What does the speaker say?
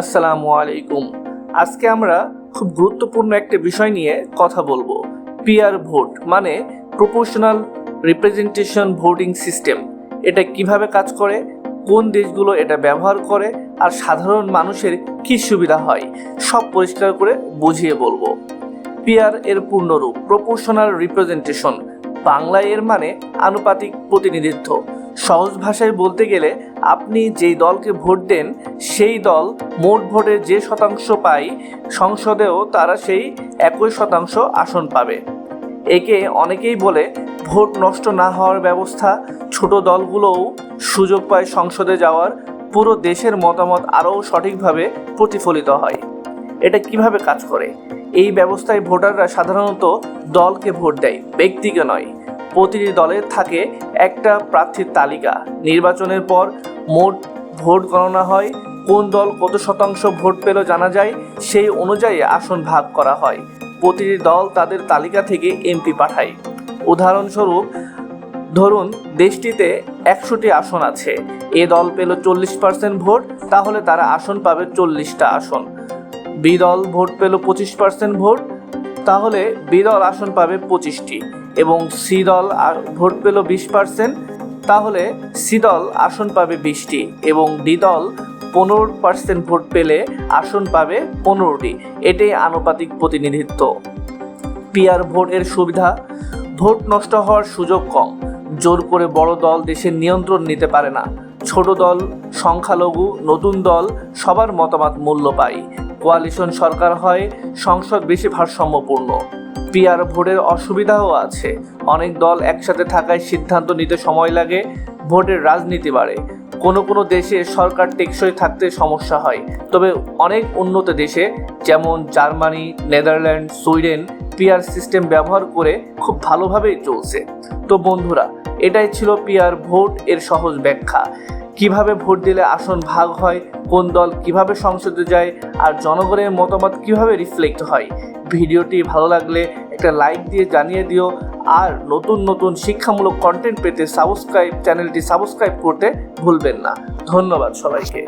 আসসালামু আলাইকুম। আজকে আমরা খুব গুরুত্বপূর্ণ একটা বিষয় নিয়ে কথা বলবো। পিয়ার ভোট মানে প্রপোর্শনাল রিপ্রেজেন্টেশন ভোটিং সিস্টেম। এটা কিভাবে কাজ করে, কোন দেশগুলো এটা ব্যবহার করে, আর সাধারণ মানুষের কি সুবিধা হয়, সব পরিষ্কার করে বুঝিয়ে বলবো। পিয়ার এর পূর্ণরূপ প্রপোর্শনাল রিপ্রেজেন্টেশন, বাংলায় এর মানে আনুপাতিক প্রতিনিধিত্ব। সহজ ভাষায় বলতে গেলে আপনি যেই দলকে ভোট দেন সেই দল মোট ভোটের যে শতাংশ পায়, সংসদেও তারা সেই একই শতাংশ আসন পাবে। একে অনেকেই বলে ভোট নষ্ট না হওয়ার ব্যবস্থা। ছোট দলগুলোও সুযোগ পায় সংসদে যাওয়ার, পুরো দেশের মতামত আরও সঠিকভাবে প্রতিফলিত হয়। এটা কিভাবে কাজ করে? এই ব্যবস্থায় ভোটাররা সাধারণত দলকে ভোট দেয়, ব্যক্তিকে নয়। প্রতিটি দলের থাকে একটা প্রার্থীর তালিকা। নির্বাচনের পর মোট ভোট গণনা হয়, কোন দল কত শতাংশ ভোট পেল জানা যায়, সেই অনুযায়ী আসন ভাগ করা হয়। প্রতিটি দল তাদের তালিকা থেকে এমপি পাঠায়। উদাহরণস্বরূপ ধরুন দেশটিতে 100টি আসন আছে, এ দল পেল 40% ভোট, তাহলে তারা আসন পাবে 40টা আসন। বি দল ভোট পেল 25% ভোট, তাহলে বি দল আসন পাবে 25টি। এবং সি দল ভোট পেল 20%, তাহলে সি দল আসন পাবে 20টি। এবং ডি দল 15% ভোট পেলে আসন পাবে 15টি। এটাই আনুপাতিক প্রতিনিধিত্ব। পিয়ার ভোট এর সুবিধা: ভোট নষ্ট হওয়ার সুযোগ কম, জোর করে বড় দল দেশের নিয়ন্ত্রণ নিতে পারে না। ছোট দল, সংখ্যালঘু, নতুন দল সবার মতামত মূল্য পায়। কোয়ালিশন সরকার হয়, সংসদ বেশি ভারসাম্যপূর্ণ। পিয়ার ভোটের অসুবিধাও আছে, অনেক দল একসাথে থাকায় সিদ্ধান্ত নিতে সময় লাগে, ভোটের রাজনীতি বাড়ে। কোনো দেশে সরকার টেকসই থাকতে সমস্যা হয়, তবে অনেক উন্নত দেশে যেমন Germany, Netherland, Sweden peer system ব্যবহার করে খুব ভালোভাবেই চলছে। তো বন্ধুরা, এটাই ছিল পিয়ার ভোট এর সহজ ব্যাখ্যা। কিভাবে ভোট দিলে আসন ভাগ হয়, কোন দল কিভাবে সংসদে যায়, আর জনগণের মতামত কিভাবে রিফ্লেক্ট হয়। ভিডিওটি ভালো লাগলে একটা লাইক দিয়ে জানিয়ে দিও, আর নতুন শিক্ষামূলক কন্টেন্ট পেতে চ্যানেলটি সাবস্ক্রাইব করতে ভুলবেন না। ধন্যবাদ সবাইকে।